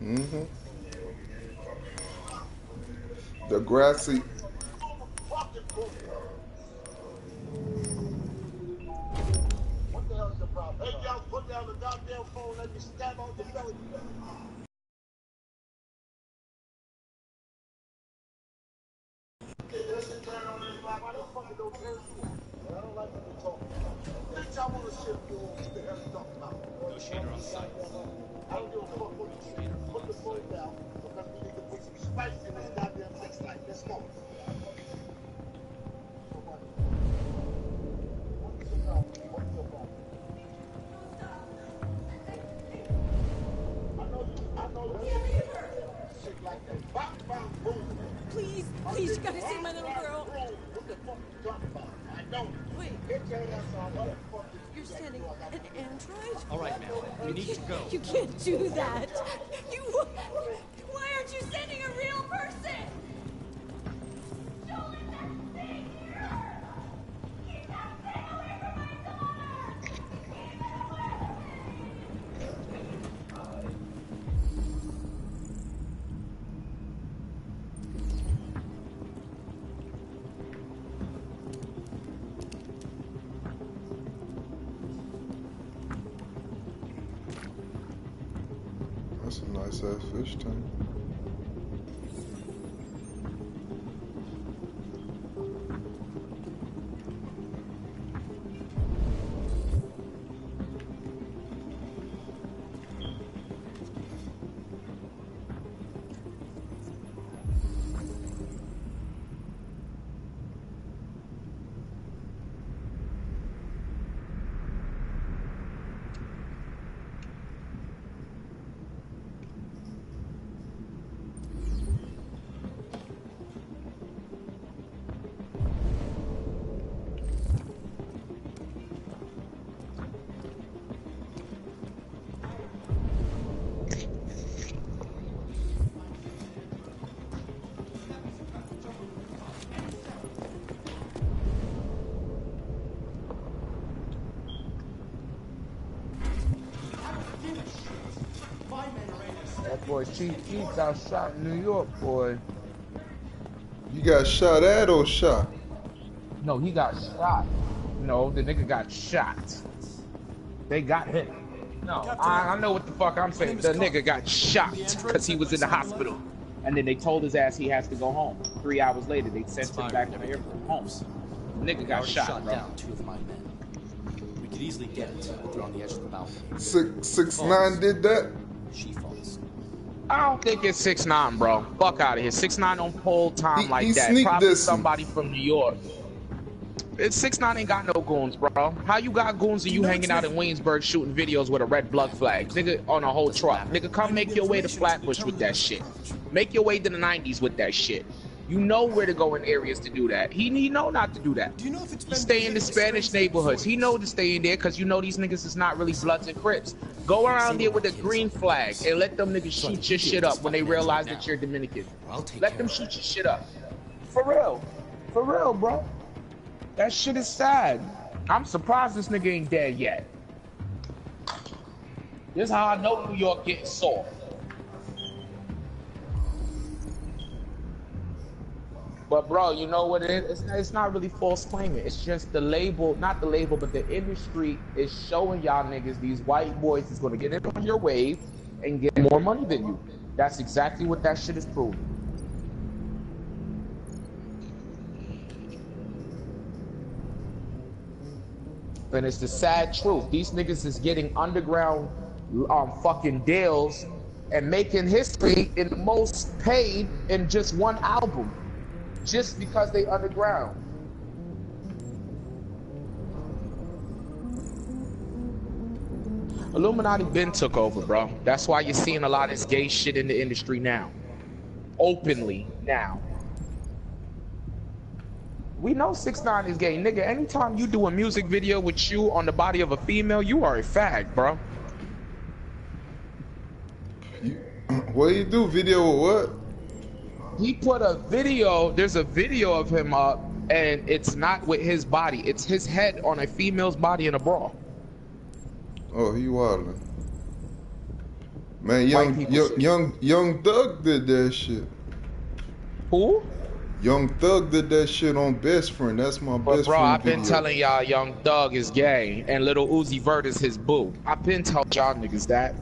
Mm-hmm. The grassy. What the hell is the problem? Hey, y'all put down the goddamn phone, let me stab out the belly. I don't fucking know who you are. I don't like when you talk. Bitch, I want to shit you all. What the hell you talking about? Negotiator on site. I don't give a fuck what you say. Put the phone down because we need to put some spice in this goddamn sex life. Let's go. What's your problem? What's your problem? I know you shit like that. Bang, bang, boom. Please, you gotta see my little girl. What the fuck you talking about? I know. Wait, Get your ass on. What the fuck you're sending an android? All right, ma'am. You need to go. You can't do that. Why aren't you sending a real person? Don't let that thing hear her. Keep that thing away from my daughter. Keep it away. That's a nice ass fish tank. That boy Chief Keef got shot in New York, boy. You got shot at or shot? No, he got shot. No, the nigga got shot. They got him. No, I know what the fuck I'm saying. The nigga got shot because he was in the hospital. And then they told his ass he has to go home. 3 hours later, they sent him back to the airport home. The nigga got shot, bro. Down 2 of my men. We could easily get it, but they're on the edge of the balcony. 6ix9ine did that? She falls. I don't think it's 6ix9ine, bro. Fuck out of here. 6ix9ine don't pull time like he that. sneak Probably dissing. somebody from New York. 6ix9ine ain't got no goons, bro. How you got goons and you hanging out in Williamsburg shooting videos with a red blood flag? Nigga, on a whole truck. Nigga, come make your way to Flatbush with that shit. Make your way to the 90s with that shit. You know where to go in areas to do that. He know not to do that. Do you know if it's He stay in the Spanish neighborhoods. He know to stay in there because you know these niggas is not really Bloods and Crips. Go around there with a green flag and let them niggas shoot your shit up when they realize that you're Dominican. Let them shoot your shit up. For real. For real, bro. That shit is sad. I'm surprised this nigga ain't dead yet. This is how I know New York getting soft. But bro, you know what it is? It's not really false claiming. It's just the label, not the label, but the industry is showing y'all niggas these white boys is gonna get in on your wave and get more money than you. That's exactly what that shit is proving. And it's the sad truth. These niggas is getting underground fucking deals and making history in the most paid in just one album. Just because they underground. Illuminati been took over, bro. That's why you're seeing a lot of this gay shit in the industry now. Openly now. We know 6ix9ine is gay, nigga. Anytime you do a music video with you on the body of a female, you are a fag, bro. What do you do? Video with what? He put a video, there's a video of him up, and it's not with his body. It's his head on a female's body in a bra. Oh, he wildin'. Man, young Thug did that shit. Who? Young Thug did that shit on Best Friend. That's my But best bro, friend I've been video. telling y'all Young Thug is gay and Lil Uzi Vert is his boo. I've been telling y'all niggas that.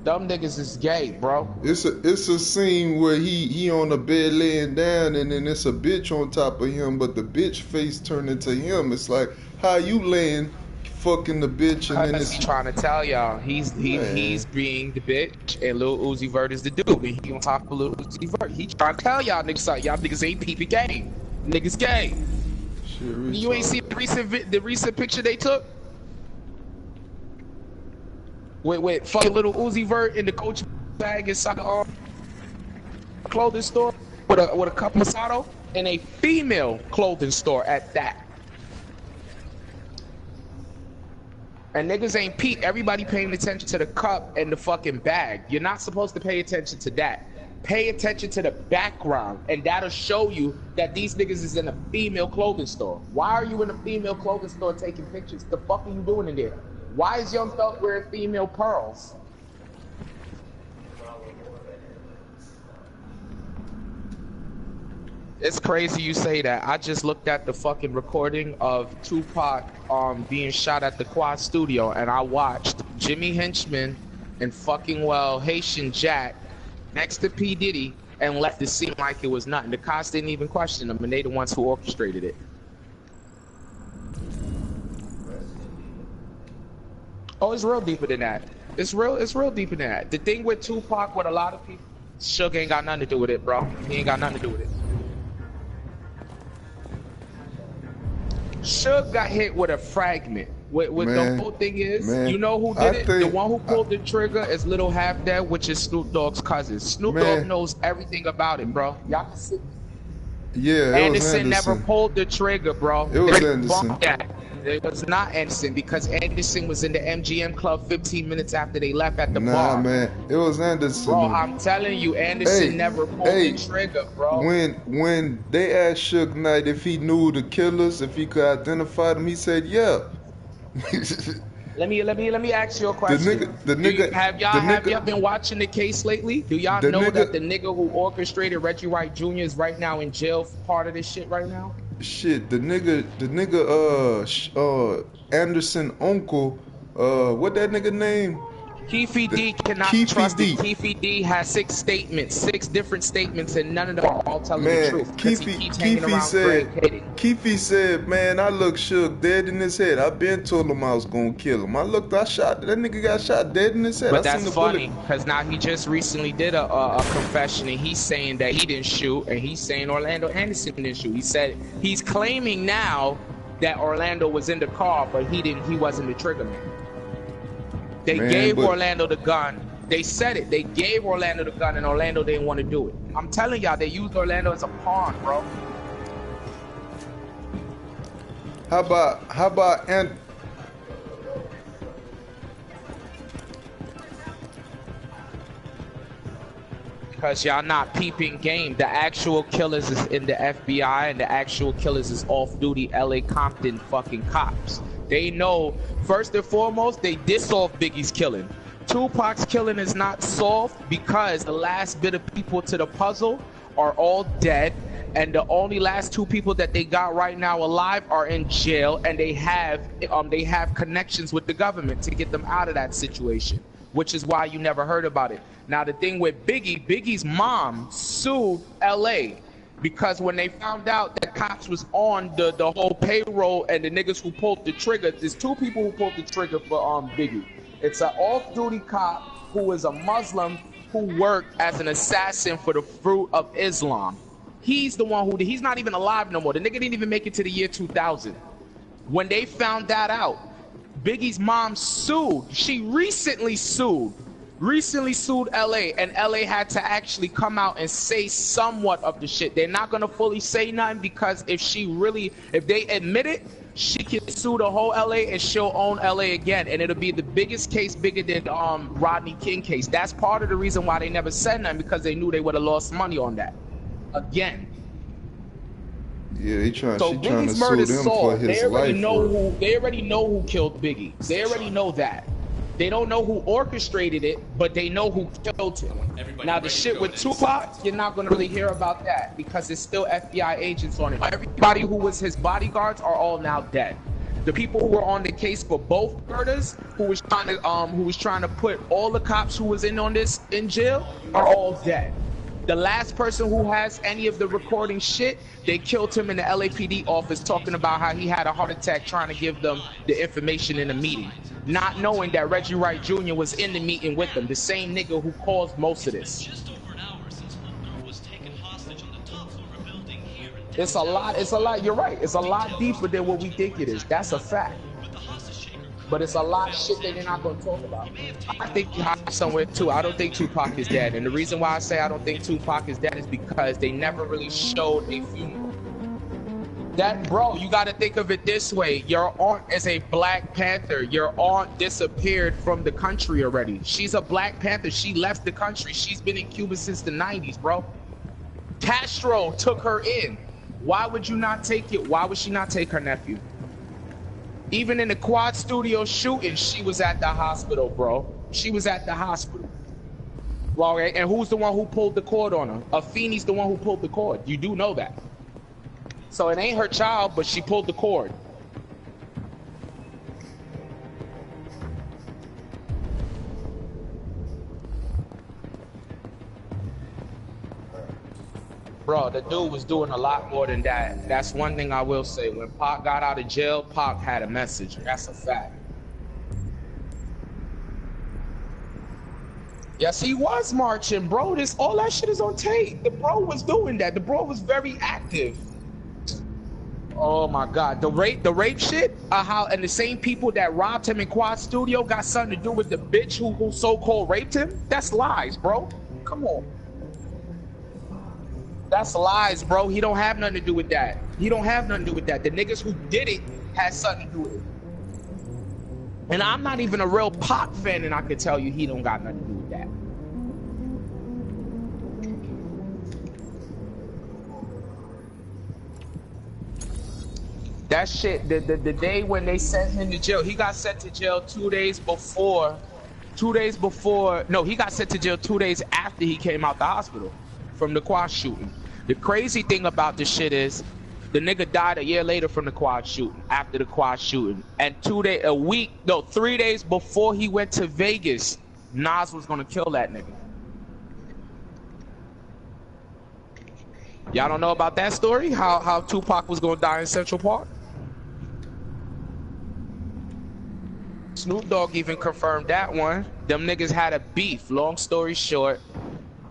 Dumb niggas is gay, bro. It's a scene where he on the bed laying down and then it's a bitch on top of him, but the bitch face turned into him. It's like, how you laying fucking the bitch and then Because it's he's trying to tell y'all he's being the bitch and Lil Uzi Vert is the dude. And he on top of Lil Uzi Vert. He trying to tell y'all niggas something. Y'all niggas ain't peeping gay. Niggas gay. shit You ain't see the recent picture they took? With fucking Little Uzi Vert in the Coach bag inside the clothing store with a cup of Moscato in a female clothing store at that. And niggas ain't peep. Everybody paying attention to the cup and the fucking bag. You're not supposed to pay attention to that. Pay attention to the background, and that'll show you that these niggas is in a female clothing store. Why are you in a female clothing store taking pictures? The fuck are you doing in there? Why is Young Thug wearing female pearls? It's crazy you say that. I just looked at the fucking recording of Tupac being shot at the Quad Studio, and I watched Jimmy Henchman and fucking Haitian Jack next to P. Diddy and left it seem like it was nothing. The cops didn't even question them, and they the ones who orchestrated it. Oh, it's real deeper than that. It's real deeper than that. The thing with Tupac, with a lot of people, Suge ain't got nothing to do with it, bro. He ain't got nothing to do with it. Suge got hit with a fragment. What the whole thing is, you know who did it? The one who pulled the trigger is Little Half Dead, which is Snoop Dogg's cousin. Snoop Dogg knows everything about it, bro. Y'all can see. Yeah, Anderson never pulled the trigger, bro. It was Anderson. It was not Anderson because Anderson was in the MGM club 15 minutes after they left at the Nah, bar. man, it was Anderson. Bro, I'm telling you, Anderson never pulled the trigger, bro. When they asked Suge Knight if he knew the killers, if he could identify them, he said, yeah. Let me ask you a question. Have y'all been watching the case lately? Do y'all know that the nigga who orchestrated Reggie Wright Jr. is right now in jail for part of this shit right now? Shit, the nigga, Anderson uncle, what that nigga name? Keefe D cannot trust it. Keefe D has 6 different statements, and none of them are all telling the truth. Keefe said, man, I look Suge dead in his head. I been told him I was gonna kill him. I shot, that nigga got shot dead in his head. But that's funny, because now he just recently did a confession, and he's saying that he didn't shoot, and he's saying Orlando Anderson didn't shoot. He said, he's claiming now that Orlando was in the car, but he wasn't the trigger man. They gave Orlando the gun. They said it. They gave Orlando the gun, and Orlando didn't want to do it. I'm telling y'all, they used Orlando as a pawn, bro. How about Because y'all not peeping game. The actual killers is in the FBI, and the actual killers is off-duty LA Compton fucking cops. They know, first and foremost, they did solve Biggie's killing. Tupac's killing is not solved because the last bit of people to the puzzle are all dead, and the only last 2 people that they got right now alive are in jail, and they have connections with the government to get them out of that situation, which is why you never heard about it. Now the thing with Biggie's mom sued LA because when they found out that cops was on the whole payroll and the niggas who pulled the trigger, there's 2 people who pulled the trigger for Biggie. It's an off-duty cop who is a Muslim who worked as an assassin for the Fruit of Islam. He's the one he's not even alive no more. The nigga didn't even make it to the year 2000. When they found that out, Biggie's mom sued. She recently sued LA, and LA had to actually come out and say somewhat of the shit. They're not gonna fully say nothing because if they admit it, she can sue the whole LA and she'll own LA again, and it'll be the biggest case, bigger than Rodney King case. That's part of the reason why they never said nothing, because they knew they would have lost money on that again. Yeah, she trying to murder sue them solved. for his life. They already know who killed Biggie. They already know that. They don't know who orchestrated it, but they know who killed him. Now the shit with Tupac, you're not gonna really hear about that because it's still FBI agents on it. Everybody who was his bodyguards are all now dead. The people who were on the case for both murders, who was trying to put all the cops who was in on this in jail, are all dead. The last person who has any of the recording shit, they killed him in the LAPD office talking about how he had a heart attack trying to give them the information in the meeting. Not knowing that Reggie Wright Jr. was in the meeting with them, the same nigga who caused most of this. It's a lot, you're right. It's a lot deeper than what we think it is. That's a fact. But it's a lot of shit that they're not going to talk about. I think you hide somewhere too. I don't think Tupac is dead. And the reason why I say I don't think Tupac is dead is because they never really showed a funeral. That, bro, you got to think of it this way. Your aunt is a Black Panther. Your aunt disappeared from the country already. She's a Black Panther. She left the country. She's been in Cuba since the 90s, bro. Castro took her in. Why would you not take it? Why would she not take her nephew? Even in the Quad Studio shooting, she was at the hospital, bro. She was at the hospital. Well, and who's the one who pulled the cord on her? Afeni's the one who pulled the cord. You do know that. So it ain't her child, but she pulled the cord. Bro, the dude was doing a lot more than that. That's one thing I will say. When Pac got out of jail, Pac had a message. That's a fact. Yes, he was marching, bro. All that shit is on tape. The bro was doing that. The bro was very active. Oh my God, the rape shit. And the same people that robbed him in Quad Studio got something to do with the bitch who so-called raped him. That's lies, bro. Come on. That's lies, bro. He don't have nothing to do with that. He don't have nothing to do with that. The niggas who did it had something to do with it. And I'm not even a real Pac fan, and I could tell you he don't got nothing to do with that. That shit, the day when they sent him to jail, he got sent to jail 2 days before. No, he got sent to jail 2 days after he came out the hospital from the Quad shooting. The crazy thing about this shit is the nigga died a year later from the Quad shooting, after the Quad shooting. And 3 days before he went to Vegas, Nas was gonna kill that nigga. Y'all don't know about that story? How Tupac was gonna die in Central Park? Snoop Dogg even confirmed that one. Them niggas had a beef. Long story short,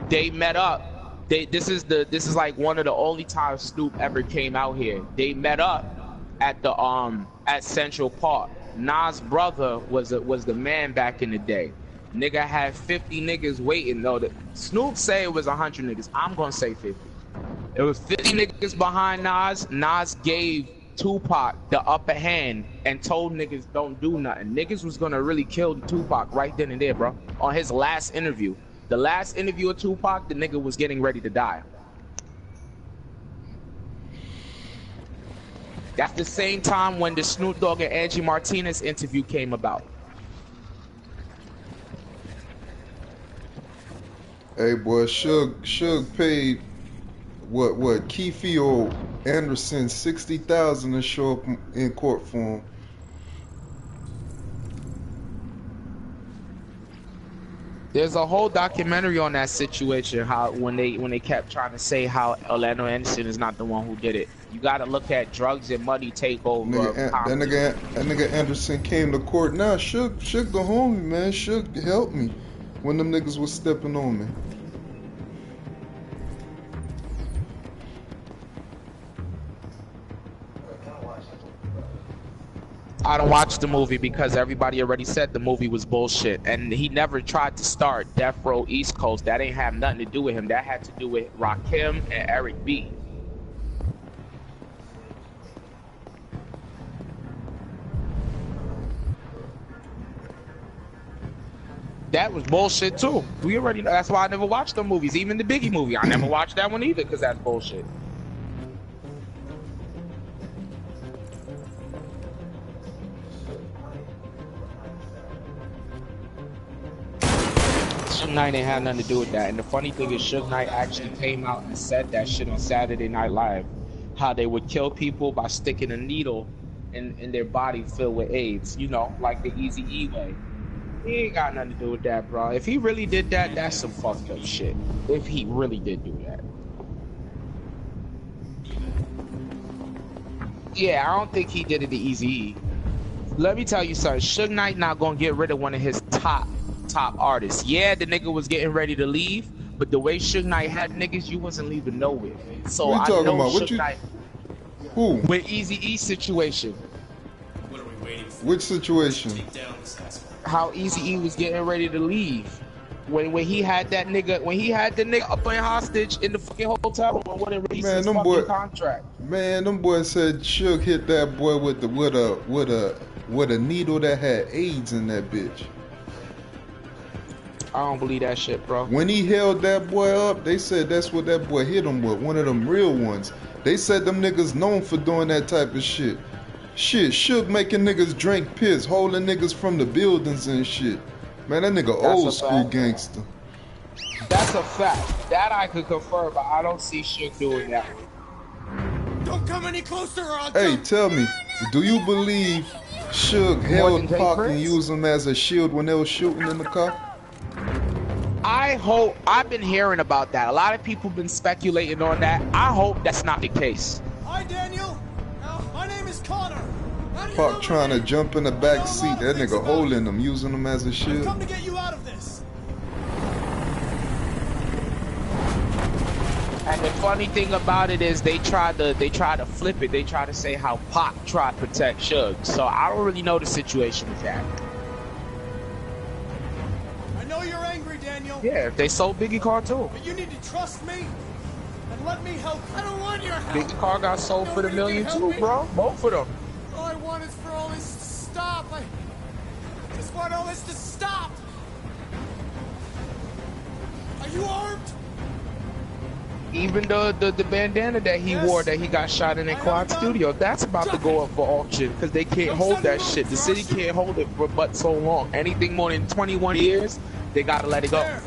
they met up. This is like one of the only times Snoop ever came out here. They met up at at Central Park. Nas' brother was the man back in the day. Nigga had 50 niggas waiting. No, Snoop say it was 100 niggas. I'm gonna say 50. It was 50 niggas behind Nas. Nas gave Tupac the upper hand and told niggas don't do nothing. Niggas was gonna really kill Tupac right then and there, bro. On his last interview. The last interview with Tupac, the nigga was getting ready to die. That's the same time when the Snoop Dogg and Angie Martinez interview came about. Hey boy, Suge paid what Keefe or Anderson $60,000 to show up in court for him. There's a whole documentary on that situation, how when they kept trying to say how Orlando Anderson is not the one who did it. You gotta look at drugs and money takeover. That nigga Anderson came to court. Now Suge the homie, man. Suge helped me when them niggas was stepping on me. I don't watch the movie because everybody already said the movie was bullshit, and he never tried to start Death Row East Coast. That ain't have nothing to do with him. That had to do with Rakim and Eric B. That was bullshit too. We already know. That's why I never watched the movies. Even the Biggie movie, I never watched that one either because that's bullshit. Suge Knight ain't had nothing to do with that. And the funny thing is, Suge Knight actually came out and said that shit on Saturday Night Live. How they would kill people by sticking a needle in their body filled with AIDS. You know, like the Easy-E way. He ain't got nothing to do with that, bro. If he really did that, that's some fucked up shit. If he really did do that. Yeah, I don't think he did it to Eazy-E. Let me tell you something. Suge Knight not gonna get rid of one of his top artists. Yeah, the nigga was getting ready to leave, but the way Suge Knight had niggas, you wasn't leaving nowhere. So What you I talking know about? Suge Knight Who? with Eazy-E situation. What are we waiting for? Which situation? Take down this asshole. How Eazy-E was getting ready to leave. When he had that nigga, when he had the nigga up in hostage in the fucking hotel room and wouldn't release his fucking contract. Man, them boys said Suge hit that boy with a needle that had AIDS in that bitch. I don't believe that shit, bro. When he held that boy up, they said that's what that boy hit him with, one of them real ones. They said them niggas known for doing that type of shit. Shit, Suge making niggas drink piss, holding niggas from the buildings and shit. Man, that nigga old school gangster. That's a fact. That I could confirm, but I don't see Suge doing that. Don't come any closer or I'll Hey, jump. tell me, do you believe Suge held Pac and used him as a shield when they were shooting in the car? I hope. I've been hearing about that. A lot of people been speculating on that. I hope that's not the case. Hi, Daniel. My name is Connor. Pac trying to jump in the back seat, that nigga holding him, using him as a shield. Come to get you out of this. And the funny thing about it is they try to flip it. They try to say how Pac tried to protect Suge. So I don't really know the situation with that. I know you're angry, Daniel. Yeah, if they sold Biggie Car too. But you need to trust me and let me help. I don't want your help. Biggie Car got sold for the million too, bro. Both of them. All I want is for all this to stop. I just want all this to stop. Are you armed? Even the bandana that he wore that he got shot in Quad Studio, that's about to go up for auction because they can't hold that shit. The city can't hold it for but so long. Anything more than 21 years, they gotta let it go. There.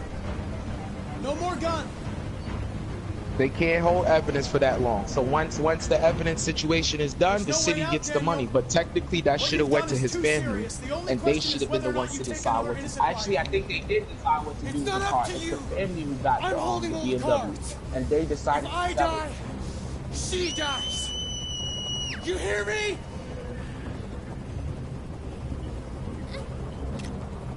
No more gun. They can't hold evidence for that long. So once the evidence situation is done, the city gets the money. But technically, that should have went to his family, and they should have been the ones to decide what to. Actually, I think they did decide what to do with the car. It's the family who got the BMW, and they decided. If I die, she dies. You hear me?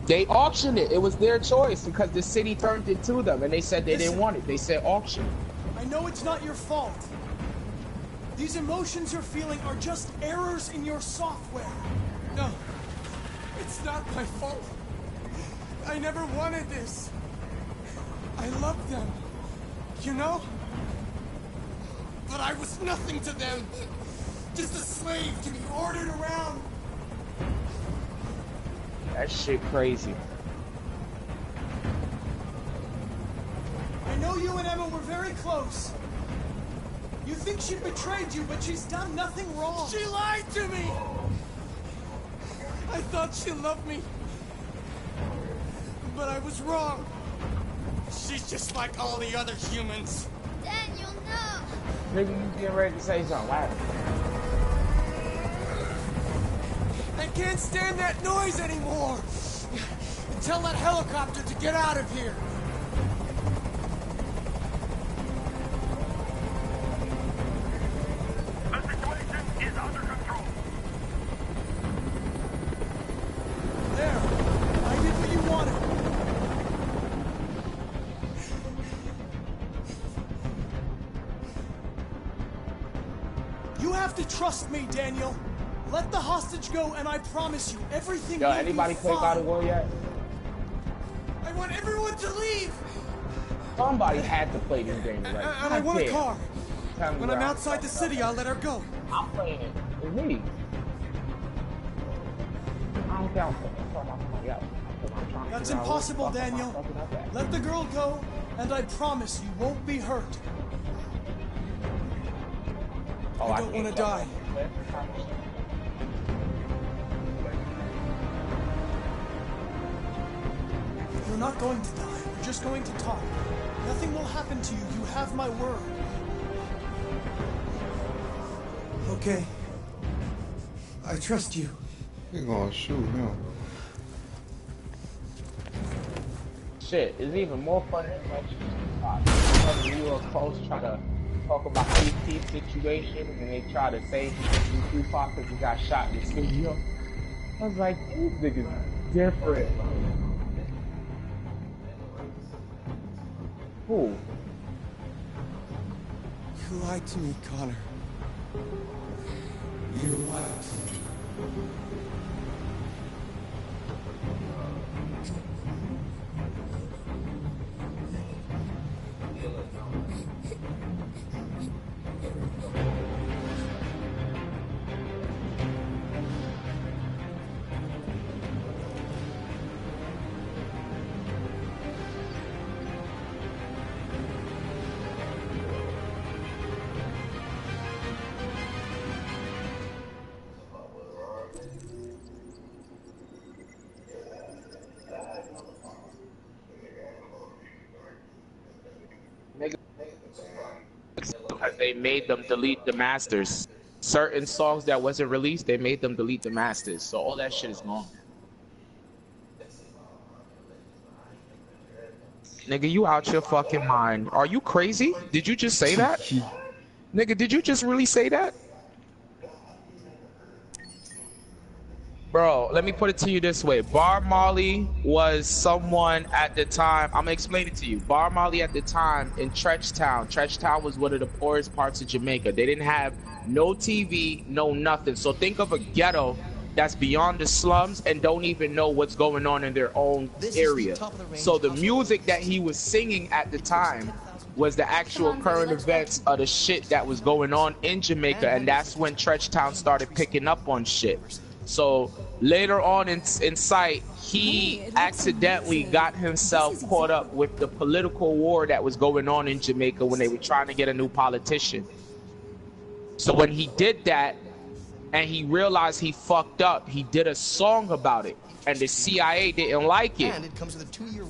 They auctioned it. It was their choice because the city turned it to them, and they said they didn't want it. They said auction. I know it's not your fault. These emotions you're feeling are just errors in your software. No, it's not my fault. I never wanted this. I loved them, you know? But I was nothing to them. Just a slave to be ordered around. That shit crazy. I know you and Emma were very close. You think she betrayed you, but she's done nothing wrong. She lied to me! I thought she loved me. But I was wrong. She's just like all the other humans. Daniel, no. Nigga, you getting ready to say something? What happened? I can't stand that noise anymore. Tell that helicopter to get out of here. There. I did what you wanted. You have to trust me, Daniel. Let the hostage go, and I promise you, everything will be Anybody play fine. God of War yet? I want everyone to leave. Somebody had to play this game, right? And I want a car. Tell me When where I'm outside the city, I'll let her go. I'm playing it. It's me. I don't count for somebody else. That's impossible, Daniel. Let the girl go, and I promise you won't be hurt. I don't want to die. You're not going to die. We're just going to talk. Nothing will happen to you. You have my word. Okay. I trust you. He gonna shoot him. Shit, it's even more funny when you were close try to talk about Tupac situation and they try to say he's Tupac because he got shot in the studio. I was like, these niggas different. Who? You lied to me, Connor. You lied to me. They made them delete the masters. Certain songs that wasn't released, they made them delete the masters. So all that shit is gone. Nigga, you out your fucking mind. Are you crazy? Did you just say that? Nigga, did you just really say that? Bro, let me put it to you this way. Bar Marley was someone at the time. I'm gonna explain it to you. Bar Marley at the time in Trenchtown. Trenchtown was one of the poorest parts of Jamaica. They didn't have no TV, no nothing. So think of a ghetto that's beyond the slums and don't even know what's going on in their own area. So the music that he was singing at the time was the actual current events of the shit that was going on in Jamaica, and that's when Trenchtown started picking up on shit. So later on in sight, he accidentally got himself caught up with the political war that was going on in Jamaica when they were trying to get a new politician. So when he did that and he realized he fucked up, he did a song about it, and the CIA didn't like it.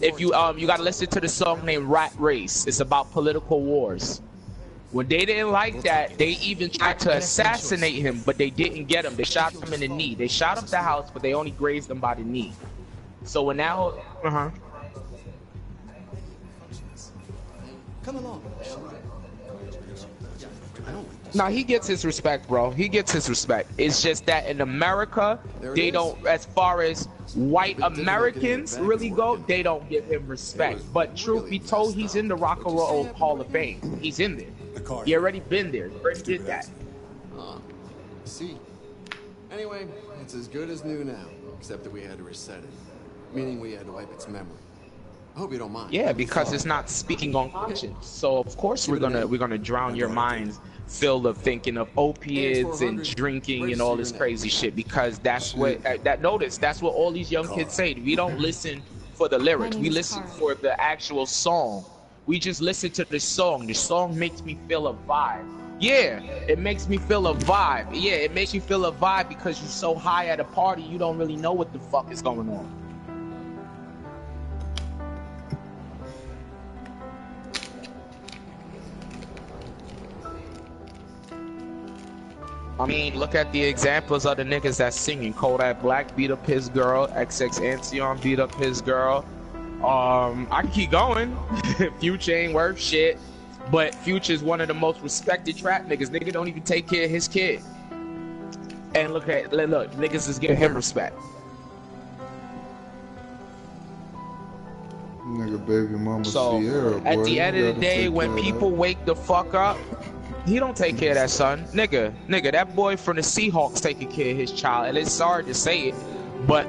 If you you gotta listen to the song named Rat Race. It's about political wars. When they didn't like that, they even tried to assassinate him, but they didn't get him. They shot him in the knee. They shot up the house, but they only grazed him by the knee. So when that whole Come along. Nah, he gets his respect, bro. He gets his respect. It's just that in America, they don't, as far as white Americans really go, they don't give him respect. But truth be told, he's in the Rock and Roll Hall of Fame. He's in there. He already been there. He already did that. See. Anyway, it's as good as new now, except that we had to reset it. Meaning we had to wipe its memory. I hope you don't mind. Yeah, because it's not speaking on conscience. So of course we're gonna drown your minds filled of thinking of opiates and drinking and all this crazy shit, because that's what that's what all these young kids say. We don't listen for the lyrics. We listen for the actual song. We just listen to the song. The song makes me feel a vibe. Yeah, it makes me feel a vibe. Yeah, it makes you feel a vibe because you're so high at a party you don't really know what the fuck is going on. I mean, look at the examples of the niggas that's singing. Kodak Black beat up his girl. XX Ancion beat up his girl. I can keep going. Future ain't worth shit, but Future's one of the most respected trap niggas. Nigga don't even take care of his kid. And look, niggas is giving him respect. Nigga, baby mama So Sierra, boy, at the end of the day, when people wake the fuck up, he don't take care of that son. Nigga, that boy from the Seahawks taking care of his child. And it's sorry to say it, but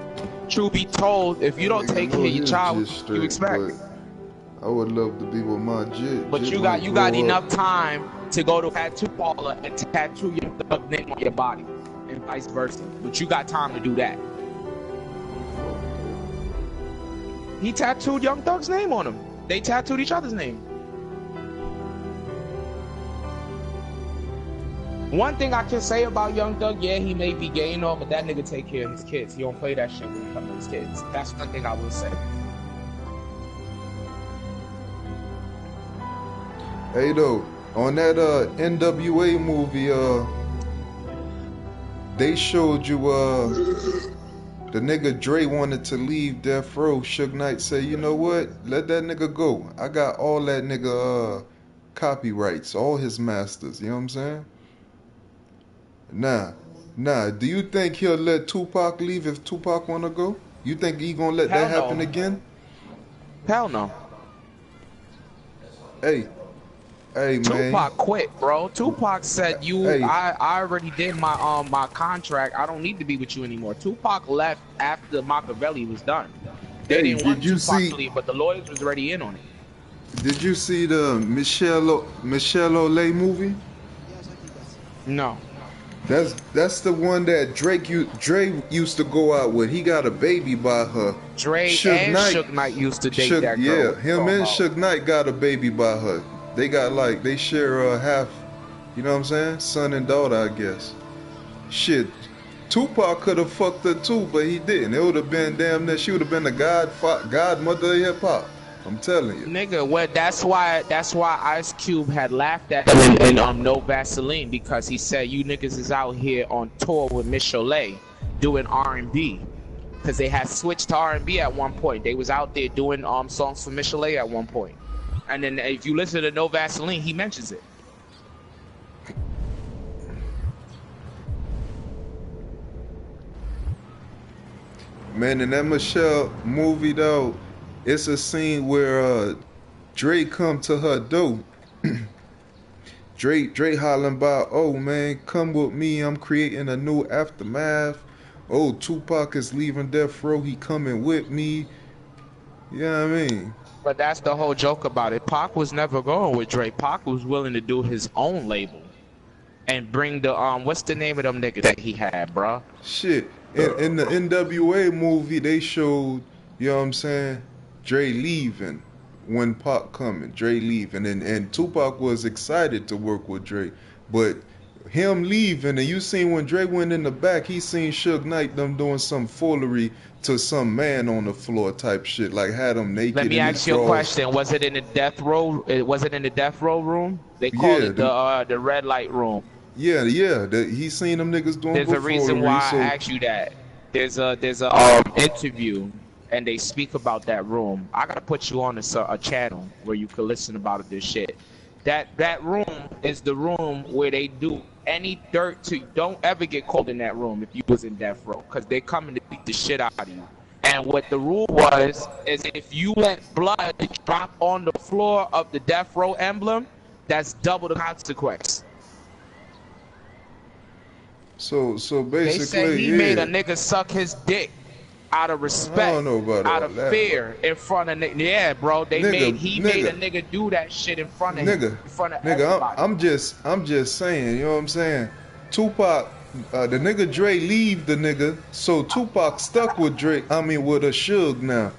truth be told, if you don't take care of your child, you expect. I would love to be with my jit. But you got enough time to go to a tattoo parlor and tattoo your thug name on your body, and vice versa. But you got time to do that. He tattooed Young Thug's name on him. They tattooed each other's name. One thing I can say about Young Thug, yeah, he may be gay and all, but that nigga take care of his kids. He don't play that shit when it comes to his kids. That's one thing I will say. Hey though, on that NWA movie, they showed you the nigga Dre wanted to leave Death Row. Suge Knight said, you know what? Let that nigga go. I got all that nigga copyrights, all his masters. You know what I'm saying? Nah. Do you think he'll let Tupac leave if Tupac wanna go? You think he gonna let that happen again? Hell no. Hey, man. Tupac quit, bro. Tupac said, Hey. I already did my my contract. I don't need to be with you anymore. Tupac left after Machiavelli was done. They didn't want Tupac to leave, but the lawyers was already in on it. Did you see the Michelle Olay movie? No. That's the one that Dre used to go out with. He got a baby by her. Dre and Suge Knight used to date that girl. Yeah, him and Suge Knight got a baby by her. They got they share half, you know what I'm saying? Son and daughter, I guess. Shit, Tupac could have fucked her too, but he didn't. It would have been damn near, she would have been the godmother of hip hop. I'm telling you. Nigga, well, that's why Ice Cube had laughed at him in No Vaseline, because he said you niggas is out here on tour with Miss Cholet doing R&B, because they had switched to R&B at one point. They was out there doing songs for Miss Cholet at one point. And then if you listen to No Vaseline, he mentions it. Man, in that Michelle movie though, it's a scene where Dre come to her door. Dre hollering about, oh man, come with me, I'm creating a new aftermath. Oh, Tupac is leaving Death Row, he coming with me. You know what I mean? But that's the whole joke about it. Pac was never going with Dre. Pac was willing to do his own label and bring the what's the name of them niggas that he had, bruh? Shit. In the NWA movie, they showed, you know what I'm saying, Dre leaving when Pac coming. Dre leaving, and Tupac was excited to work with Dre, but him leaving, and you seen when Dre went in the back, he seen Suge Knight them doing some foolery to some man on the floor type shit, like had him naked. Let me ask you a question. Was it in the death row? Was it in the death row room? They called it the red light room. Yeah. He seen them niggas doing. There's a reason why I asked you that. There's a interview, and they speak about that room. I gotta put you on a channel where you can listen about this shit. That room is the room where they do any dirt to. Don't ever get called in that room if you was in death row, because they coming to beat the shit out of you. And what the rule was is if you let blood drop on the floor of the death row emblem, that's double the consequence. So basically, they said he made a nigga suck his dick out of respect, I don't know about out of fear, in front of nigga. Yeah, bro, he made a nigga do that shit in front of him, in front of everybody. I'm just saying, you know what I'm saying? Tupac, the nigga Dre leave the nigga, so Tupac stuck with Dre. I mean with a Suge now.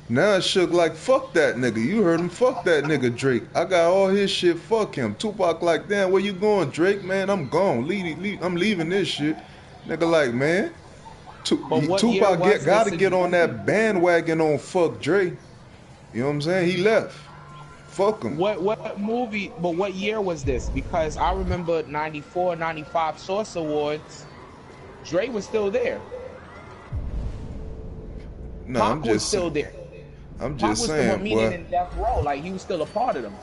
Now Suge like, fuck that nigga. You heard him, fuck that nigga Drake. I got all his shit, fuck him. Tupac like, damn, where you going, Drake? Man, I'm gone. I'm leaving this shit. Nigga like, man, Tupac gotta get on that bandwagon on fuck Dre. You know what I'm saying? He left. Fuck him. What movie, but what year was this? Because I remember 94, 95 Source Awards, Dre was still there. No, Pac was still there. I'm just saying, boy. In death row, like he was still a part of them.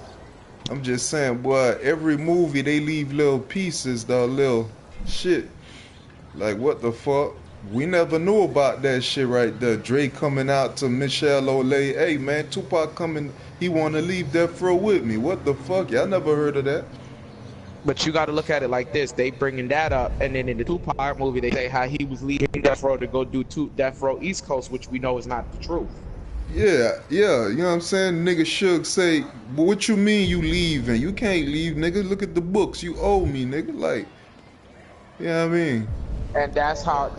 I'm just saying, boy. Every movie they leave little pieces, the little shit. Like what the fuck? We never knew about that shit right there. Dre coming out to Michelle Olay, hey man, Tupac coming. He want to leave Death Row with me. What the fuck? Y'all never heard of that? But you got to look at it like this. They bringing that up, and then in the Tupac movie, they say how he was leaving Death Row to go do Death Row East Coast, which we know is not the truth. Yeah, you know what I'm saying? Nigga Suge say, but what you mean you leaving? You can't leave, nigga. Look at the books. You owe me, nigga. Like, you know what I mean? And that's how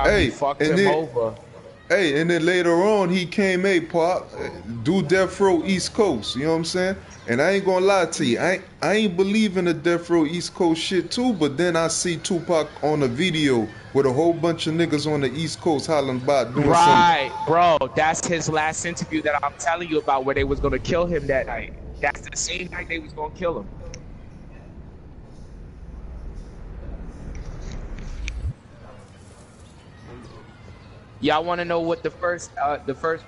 he fucked him over. Hey, and then later on, he came, hey, Pop, do Death Row East Coast. You know what I'm saying? And I ain't gonna lie to you, I ain't believing the Death Row East Coast shit too, but then I see Tupac on a video with a whole bunch of niggas on the East Coast hollering about doing something. Right, bro, that's his last interview that I'm telling you about, where they was gonna kill him that night. That's the same night they was gonna kill him. Y'all want to know what the first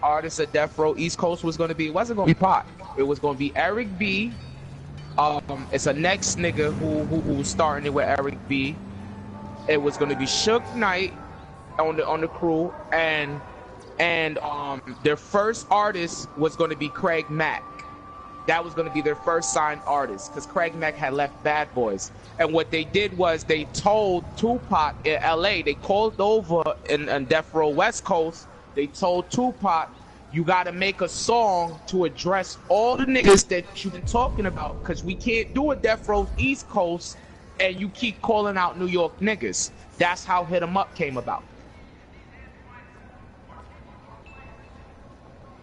artist of Death Row East Coast was going to be? It wasn't going to be Pac. It was going to be Eric B. It's a next nigga who was starting it with Eric B. It was going to be Suge Knight on the crew, and their first artist was going to be Craig Mack. That was going to be their first signed artist, because Craig Mack had left Bad Boys. And what they did was they told Tupac in LA, they called over in Death Row West Coast, they told Tupac, you got to make a song to address all the niggas that you've been talking about, because we can't do a Death Row East Coast and you keep calling out New York niggas. That's how Hit 'Em Up came about.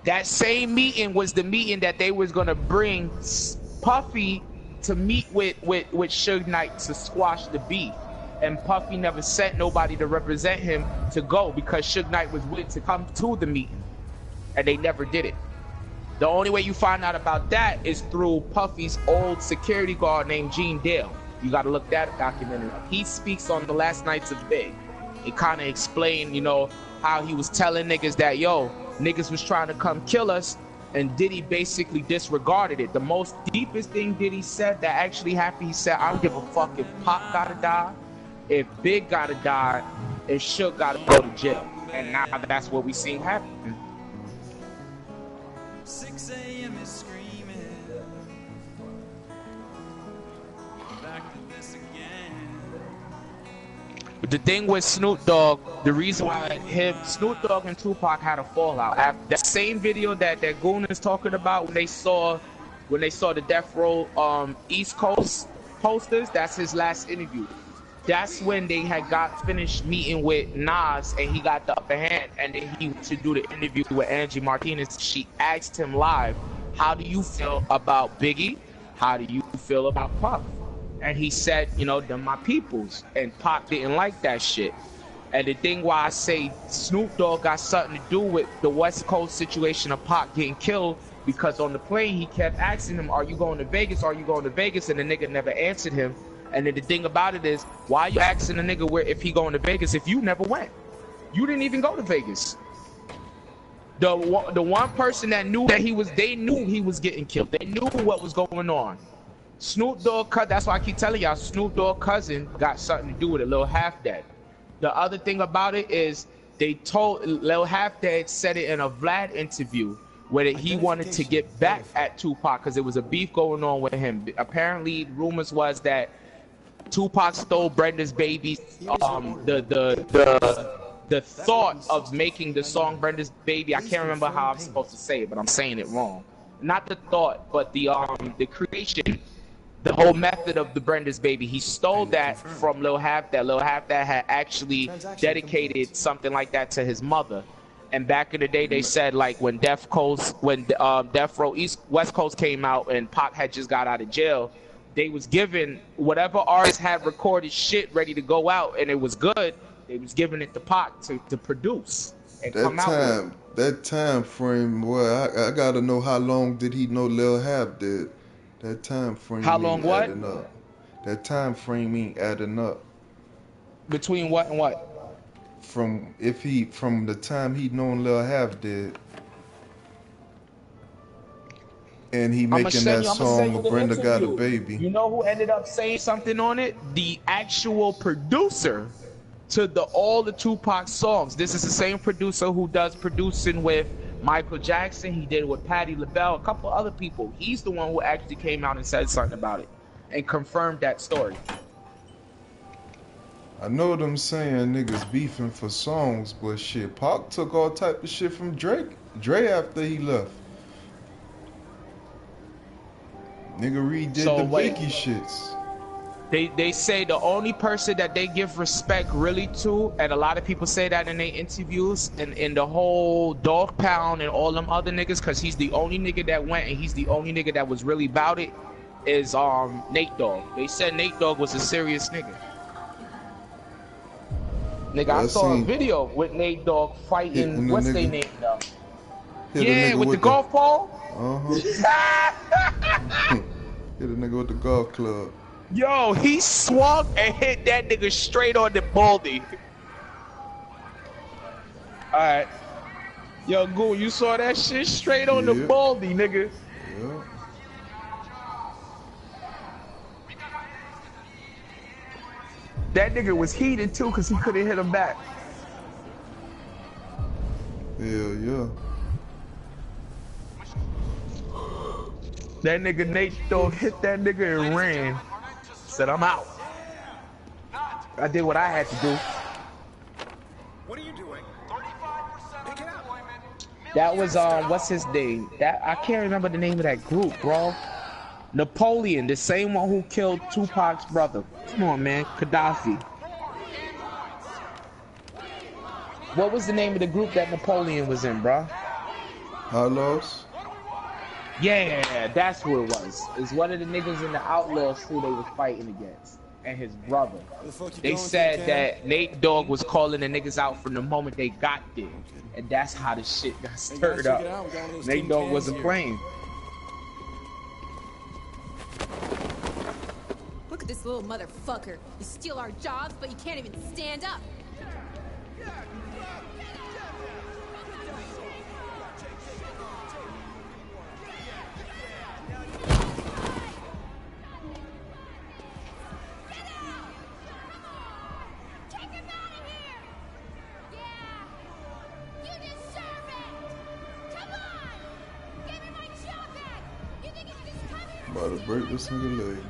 That same meeting was the meeting that they was gonna bring Puffy to meet with Suge Knight to squash the beef, and Puffy never sent nobody to represent him to go because Suge Knight was willing to come to the meeting, and they never did it. The only way you find out about that is through Puffy's old security guard named Gene Dale. You gotta look that documentary up. He speaks on the last nights of Big. It kind of explained, you know, how he was telling niggas that, yo, niggas was trying to come kill us, and Diddy basically disregarded it. The most deepest thing Diddy said that actually happened, he said, I don't give a fuck if Pop gotta die, if Big gotta die, if Suge gotta go to jail. And now that's what we seen happen. 6 a.m. is screaming. Back to this again. But the thing with Snoop Dogg, the reason why Snoop Dogg and Tupac had a fallout, after that same video that Goon is talking about, when they saw the Death Row East Coast posters, that's his last interview. That's when they had got finished meeting with Nas, and he got the upper hand, and then he to do the interview with Angie Martinez. She asked him live, how do you feel about Biggie? How do you feel about Puff? And he said, you know, they're my peoples. And Pac didn't like that shit. And the thing why I say Snoop Dogg got something to do with the West Coast situation of Pac getting killed, because on the plane he kept asking him, are you going to Vegas? Are you going to Vegas? And the nigga never answered him. And then the thing about it is, why are you asking the nigga where if he going to Vegas if you never went? You didn't even go to Vegas. The one person that knew that they knew he was getting killed. They knew what was going on. Snoop Dogg, that's why I keep telling y'all, Snoop Dogg cousin got something to do with it, Lil Half Dead. The other thing about it is they told Lil Half Dead said it in a Vlad interview where he wanted to get back at Tupac because there was a beef going on with him. Apparently, rumors was that Tupac stole Brenda's Baby. The thought of making the song Brenda's Baby, I can't remember how I'm supposed to say it, but I'm saying it wrong. Not the thought, but the creation. The whole method of the Brenda's Baby, he stole that from Lil Half Dead. Lil Half Dead had actually dedicated something like that to his mother. And back in the day, they said like when Death Row West Coast came out and Pac had just got out of jail, they was given whatever artists had recorded shit ready to go out and it was good. They was giving it to Pac to produce and come out with. That time frame, boy, I gotta know how long did he know Lil Half did. That time frame. How long what? Up. That time frame ain't adding up. Between what and what? From the time he known Lil Half did, and he making that song with Brenda Got a Baby. You know who ended up saying something on it? The actual producer to all the Tupac songs. This is the same producer who does producing with Michael Jackson. He did it with Patti LaBelle, a couple other people. He's the one who actually came out and said something about it and confirmed that story. I know them saying niggas beefing for songs, but shit, Pac took all type of shit from Dre after he left. Nigga redid the Biggie shits. They say the only person that they give respect really to, and a lot of people say that in their interviews, and in the whole Dog Pound and all them other niggas, because he's the only nigga that went and he's the only nigga that was really about it, is Nate Dogg. They said Nate Dogg was a serious nigga. Nigga, I saw a video with Nate Dogg fighting, what's their name though? Hit a Yeah, nigga with the golf ball. Hit a nigga with the golf club. Yo, he swung and hit that nigga straight on the baldy. Alright. Yo, Goon, you saw that shit straight on the baldy, nigga. Yeah. That nigga was heated too because he couldn't hit him back. Hell yeah. That nigga Nate Dogg hit that nigga and ran. Said, I'm out. I did what I had to do. What are you doing? 35% pick it up. That was what's his name? That I can't remember the name of that group, bro. Napoleon, the same one who killed Tupac's brother. Come on, man, Gaddafi. What was the name of the group that Napoleon was in, bro? Outlaws? Yeah, that's who it was. It's one of the niggas in the Outlaws who they was fighting against, and his brother. They said that Nate Dogg was calling the niggas out from the moment they got there, and that's how the shit got stirred up. Nate Dogg wasn't playing. Look at this little motherfucker. You steal our jobs, but you can't even stand up. About to break this nigga leg, man.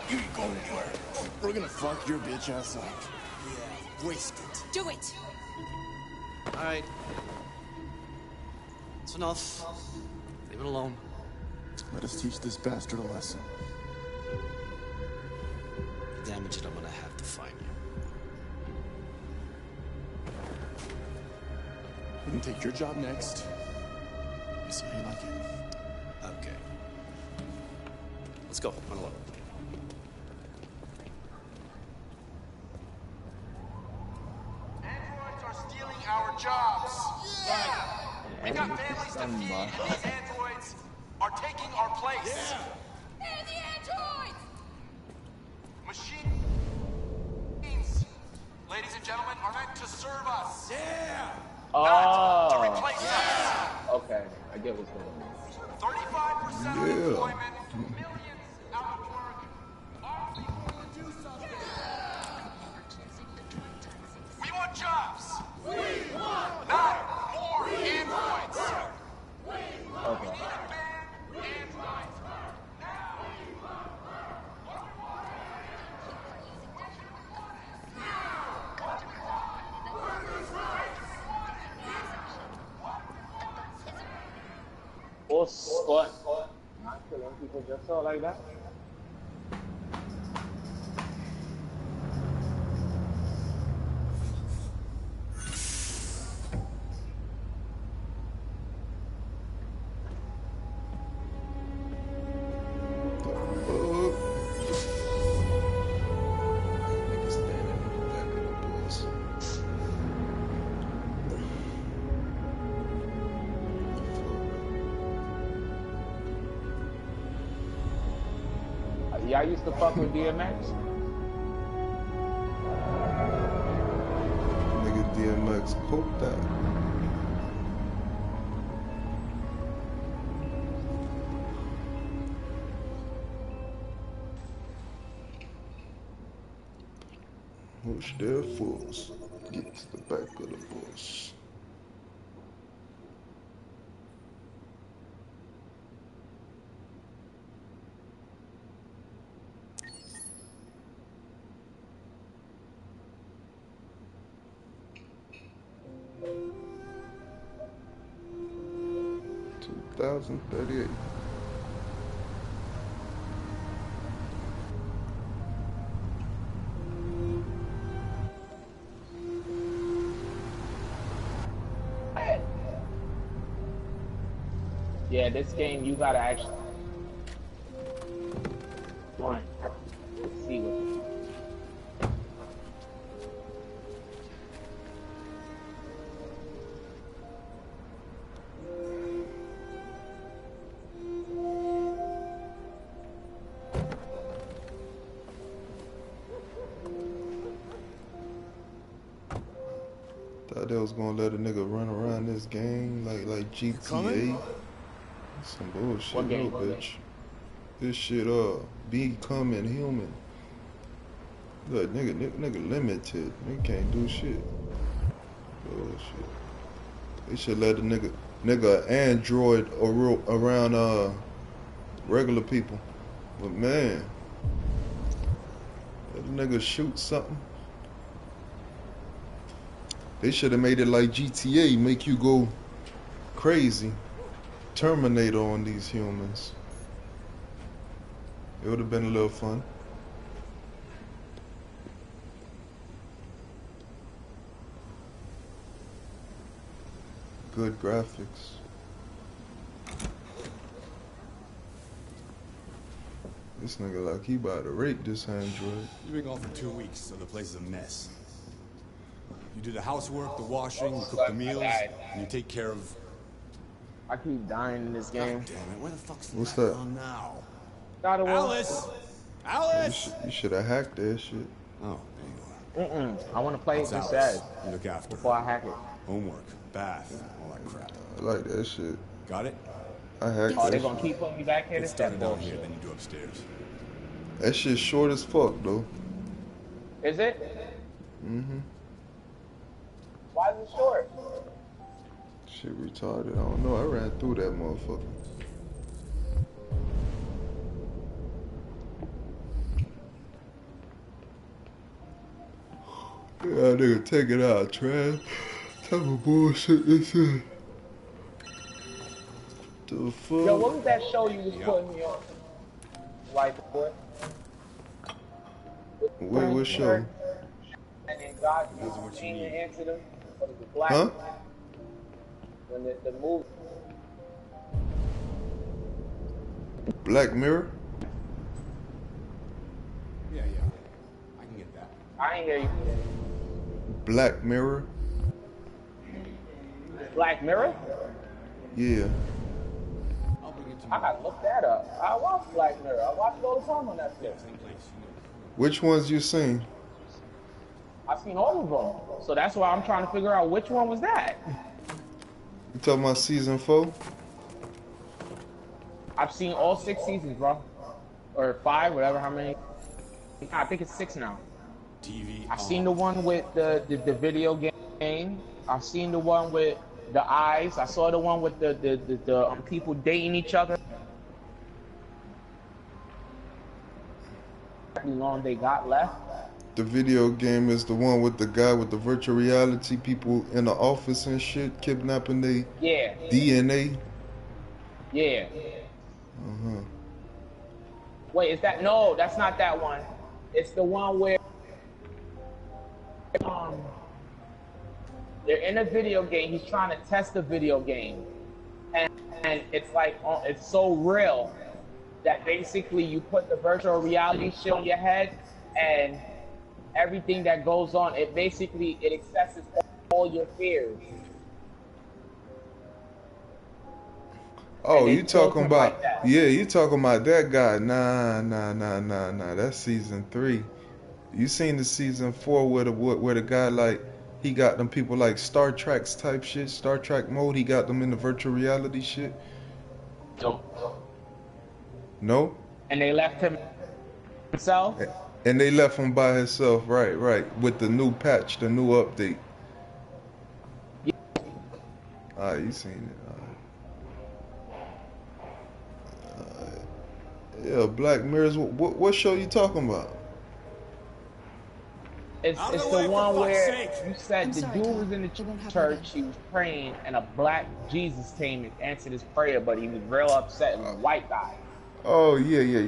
You ain't going anywhere. We're gonna fuck your bitch ass up. Yeah, waste it. Do it! Alright. It's enough. Leave it alone. Let us teach this bastard a lesson. Damage it, I'm gonna have to find you. We can take your job next. You see how you like it. Okay. Let's go. Run along. Androids are stealing our jobs. Yeah. We got families to feed, and these androids are taking our place. Yeah. They're the androids! Machines, ladies and gentlemen, are meant to serve us. Yeah. Oh. Not to replace us. Okay, I get what's going on. 35% unemployment, millions out of work. We want jobs. We want not more androids. Okay. What? Not killing people just so like that? Y'all used to fuck with DMX? Nigga DMX poke that. Push their fools. Get to the back of the bus. $2,038. Yeah, this game you gotta actually. One. Let's see what. Thought they was gonna let a nigga run around this game like GTA. Some bullshit, What game? no bitch. This shit becoming human. Look, nigga limited. Nigga can't do shit. Bullshit. They should let a nigga android around regular people. But man, let a nigga shoot something. They should have made it like GTA, make you go crazy. Terminator on these humans. It would have been a little fun. Good graphics. This nigga like he about to rape this android. You've been gone for 2 weeks, so the place is a mess. You do the housework, the washing, you cook the meals, and you take care of... I keep dying in this game. God damn it, where the fuck's What's the that? on now? Alice! Alice! You should have hacked that shit. Oh, there you are. I want to play it That's just Alice. as You look after before her. I hack it. Homework, bath, all that crap. I like that shit. Got it? I hacked Oh, that they shit. gonna keep putting me back here? Get This started that down here, bullshit. then you do upstairs. That shit short as fuck though. Is it? Mm-hmm. Why is it short? Shit retarded. I don't know. I ran through that motherfucker. Yeah, nigga, take it out, trash. Type of bullshit this is. The fuck? Yo, what was that show you was putting me on? White boy. Wait, what show? And then God came and answered him. What is it, Black? Huh? When the movie. Black Mirror? Yeah, I can get that. I ain't hear you. Black Mirror? Black Mirror? Yeah. I'll bring it to you. I gotta look that up. I watch Black Mirror. I watch it all the time on Netflix. Same place, you know. Which ones you seen? I've seen all of them. So that's why I'm trying to figure out which one was that. You talking about season 4? I've seen all 6 seasons, bro. Or 5, whatever, how many. I think it's 6 now. TV I've seen the one with the video game. I've seen the one with the eyes. I saw the one with the people dating each other. How long they got left? The video game is the one with the guy with the virtual reality, people in the office and shit, kidnapping they Yeah, DNA. yeah. Uh-huh. Wait, is that no? That's not that one. It's the one where they're in a video game. He's trying to test the video game, and it's like it's so real that basically you put the virtual reality shit on your head, and everything that goes on, it accesses all your fears. Oh, And you they killed talking him about like that. yeah? You talking about that guy? Nah. That's season 3. You seen the season 4 where the guy like he got them people like Star Trek's type shit, Star Trek mode. He got them in the virtual reality shit. No. And they left him himself. And they left him by himself, right, with the new patch, the new update. Yeah. Alright, you seen it. Yeah, Black Mirrors. What show you talking about? It's Out of the the way, for one fuck's where sake. you said I'm the sorry, dude Kat. was in the It won't happen church, again. he was praying, and a black Jesus came and answered his prayer, but he was real upset. It was a white guy. Oh yeah. I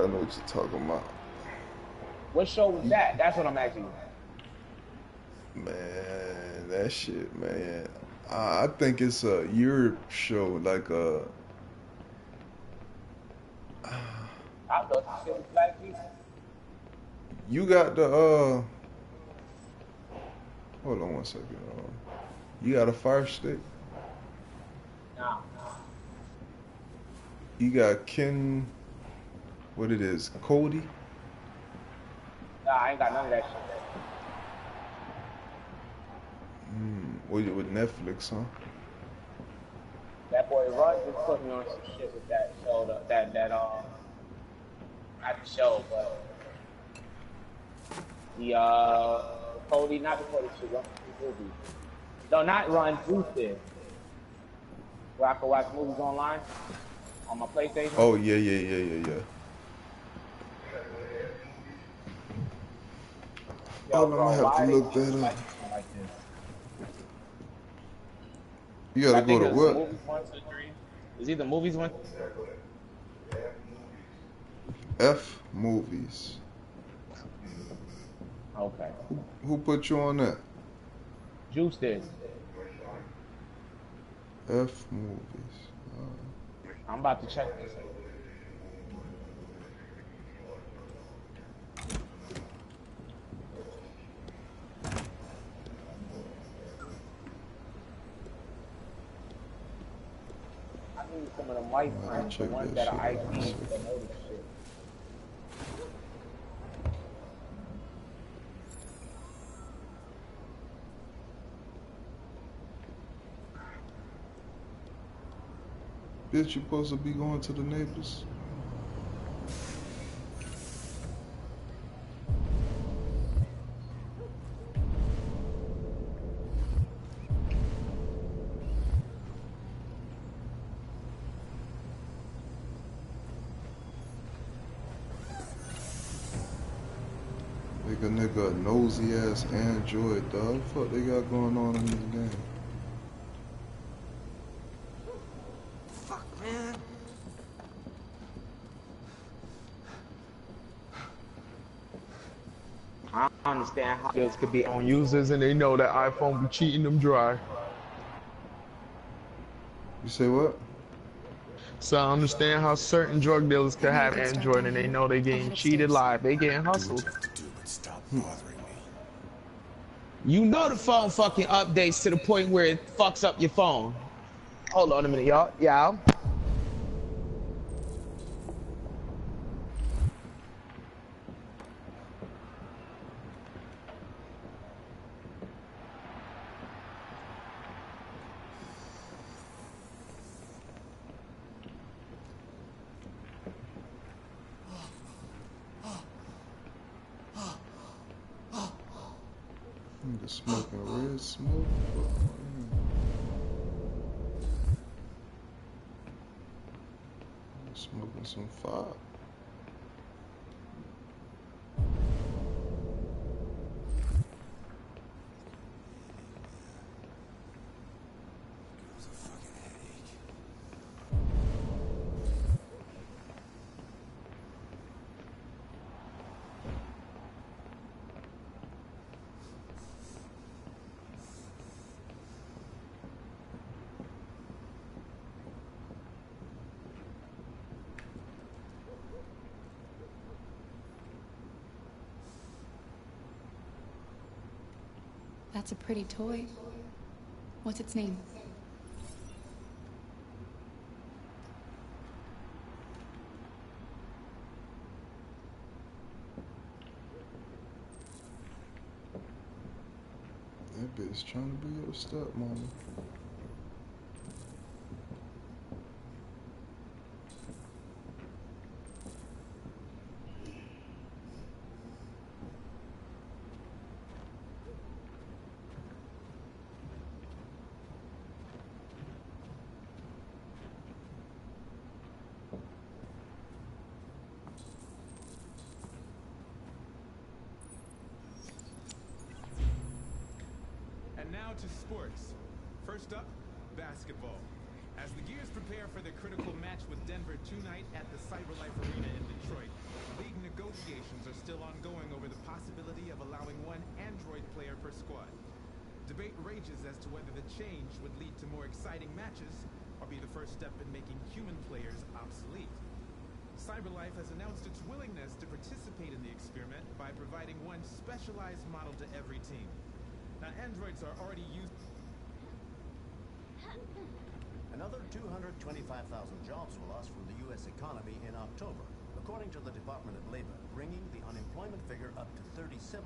know what you're talking about. What show was that? That's what I'm asking you. Man, that shit, man. I think it's a Europe show, like a. I thought the shit was black people. You got the Hold on one second. You got a Fire Stick? Nah. You got Ken. What it is? Cody? Nah, I ain't got none of that shit. With Netflix, huh? That boy Run just put me on some shit with that show, not the show, but the Cody, not the Cody shit, Run the movie. No, not Run, Boosted. Where I can watch movies online on my PlayStation. Oh yeah. Yo, I'm bro, gonna have to look that up. Like this? You gotta go to what? Movies 1, 2, 3. It's either movies 1. F movies. Okay. Who put you on that? Juice did. F movies. I'm about to check this out. I need some of them white friends, the ones that are IPs that know this shit. Bitch, you supposed to be going to the neighbors. Nigga, a nosy ass Android, dog. What the fuck they got going on in this game? Fuck, man. I don't understand how this could be on users and they know that iPhone be cheating them dry. You say what? So I understand how certain drug dealers could have Android and they know they getting cheated live. They getting hustled. Stop bothering me. You know the phone fucking updates to the point where it fucks up your phone. Hold on a minute, y'all. Yeah. Nigga smoking red smoke. Smoking some fire. That's a pretty toy. What's its name? That bitch trying to be your stepmama. Now to sports. First up, basketball. As the Gears prepare for their critical match with Denver tonight at the CyberLife Arena in Detroit, league negotiations are still ongoing over the possibility of allowing one Android player per squad. Debate rages as to whether the change would lead to more exciting matches or be the first step in making human players obsolete. CyberLife has announced its willingness to participate in the experiment by providing one specialized model to every team. Now, androids are already used. Another 225,000 jobs were lost from the U.S. economy in October, according to the Department of Labor, bringing the unemployment figure up to 37.3.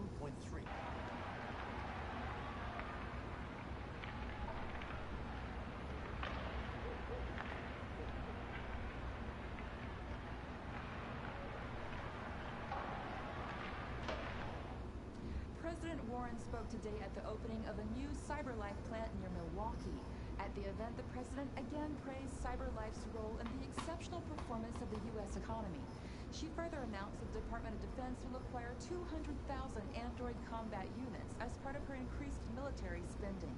President Warren spoke today at the opening of a new CyberLife plant near Milwaukee. At the event, the president again praised CyberLife's role in the exceptional performance of the U.S. economy. She further announced that the Department of Defense will acquire 200,000 Android combat units as part of her increased military spending.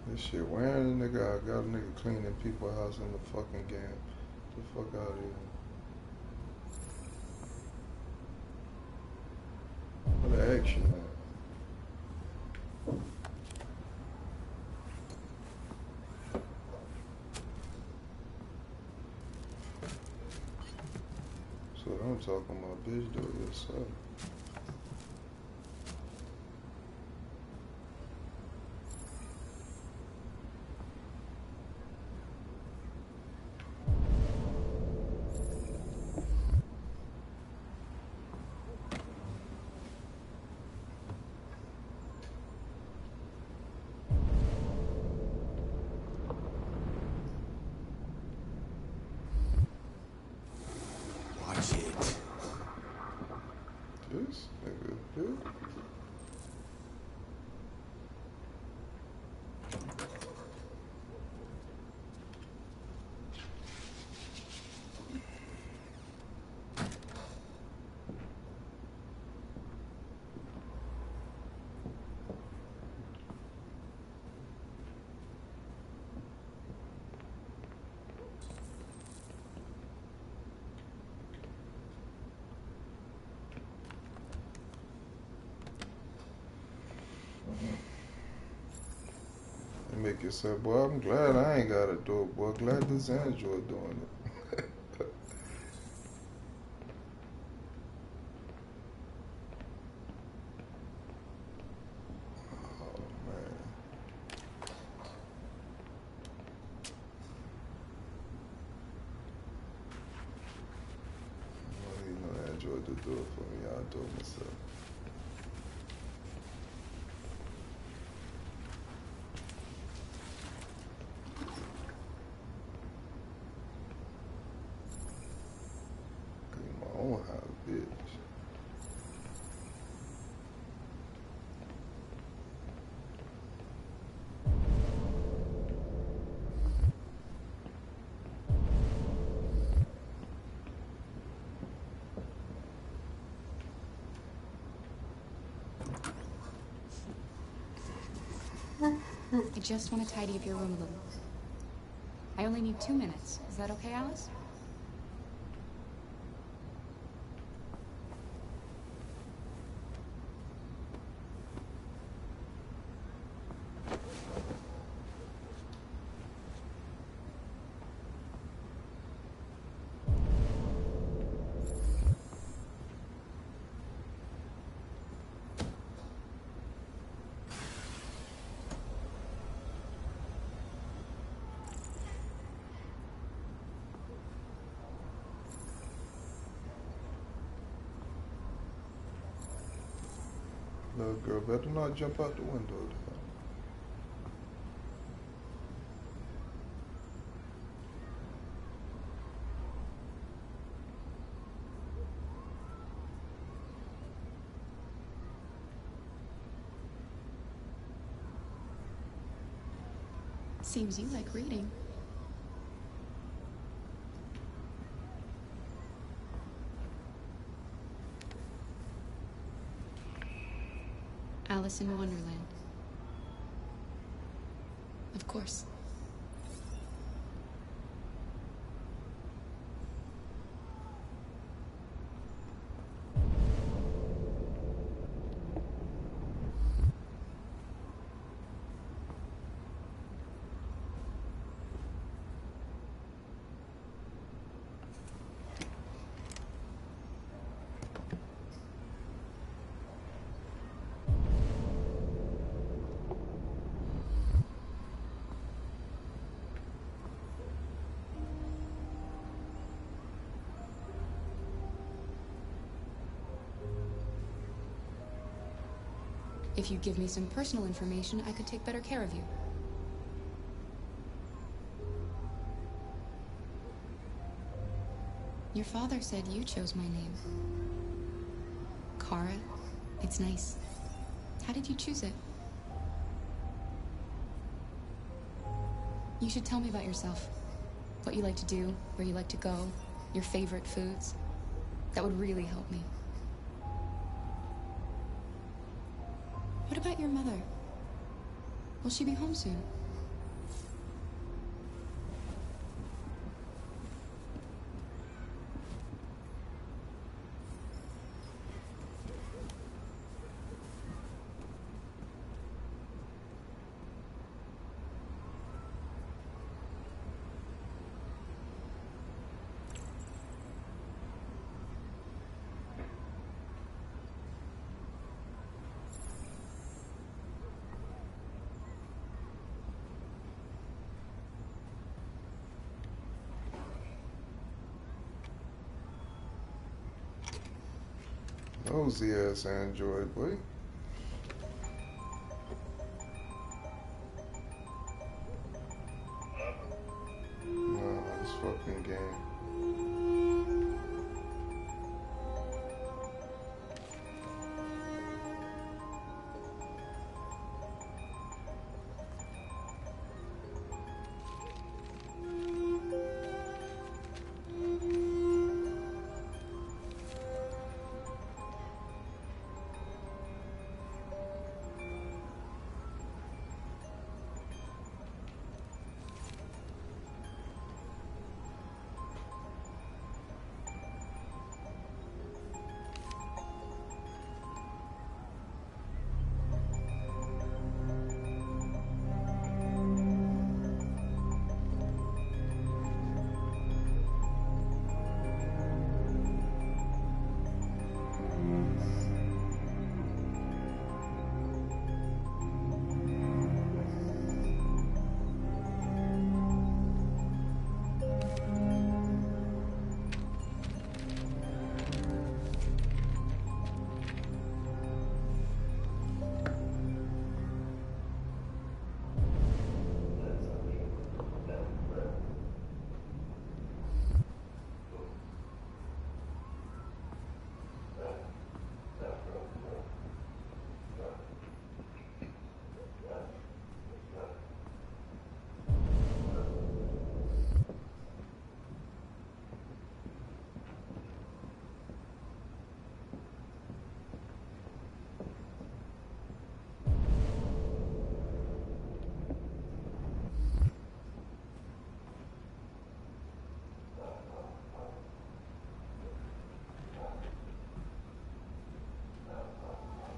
This shit wearing a nigga out. Got a nigga cleaning people's house in the fucking game. Get the fuck out of here. What the action, man? So what I'm talking about, bitch, do it yourself. This nigga, dude. Make it say, boy, I'm glad I ain't gotta do it, boy. Glad this Android doing it. Oh, man. I don't need no Android to do it for me. I'll do it myself. I just want to tidy up your room a little. I only need 2 minutes. Is that okay, Alice? Little girl better not jump out the window. Seems you like reading. Alice in Wonderland. Of course. If you give me some personal information, I could take better care of you. Your father said you chose my name. Kara. It's nice. How did you choose it? You should tell me about yourself. What you like to do, where you like to go, your favorite foods. That would really help me. What about your mother? Will she be home soon? Nosy ass android, boy. Nah, this fucking game.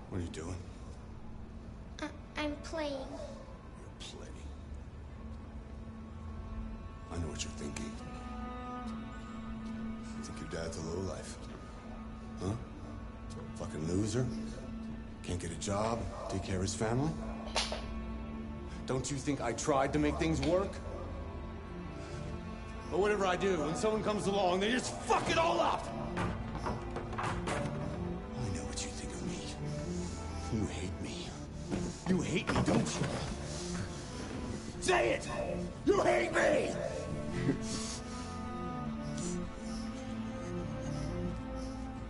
What are you doing? I'm playing. You're playing. I know what you're thinking. You think your dad's a lowlife? Huh? Fucking loser? Can't get a job, take care of his family? Don't you think I tried to make things work? But whatever I do, when someone comes along, they just fuck it all up! I know what you think of me. You hate me. You hate me, don't you? Say it! You hate me!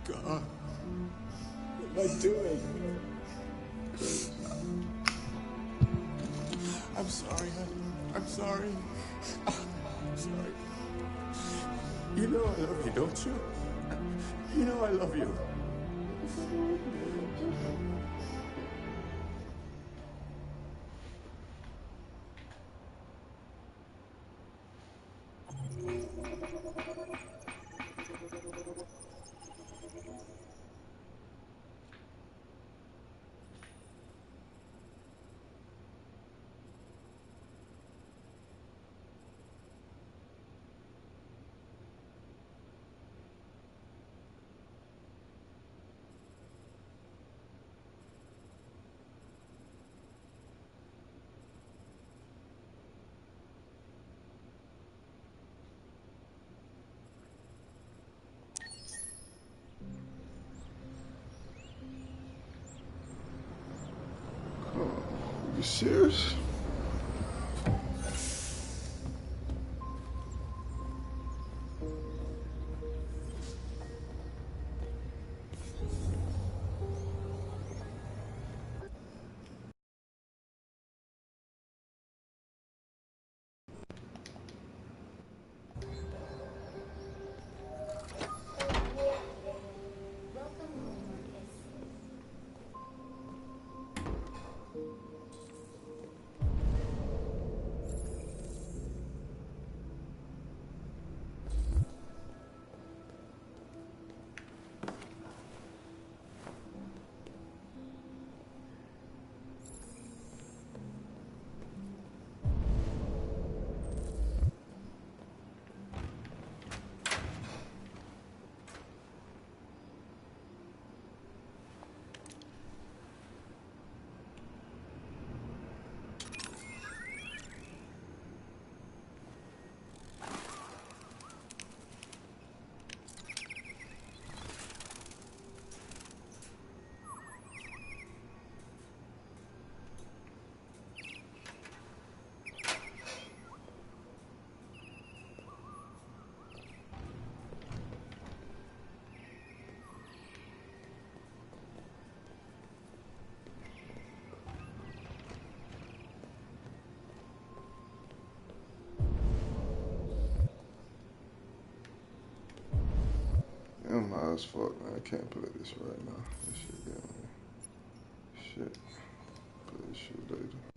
God. What am I doing? I'm sorry, honey. I'm sorry. I'm sorry. You know I love you, don't you? You know I love you. You serious? I'm high as fuck, man. I can't play this right now. This shit got me. Shit. Play this shit later.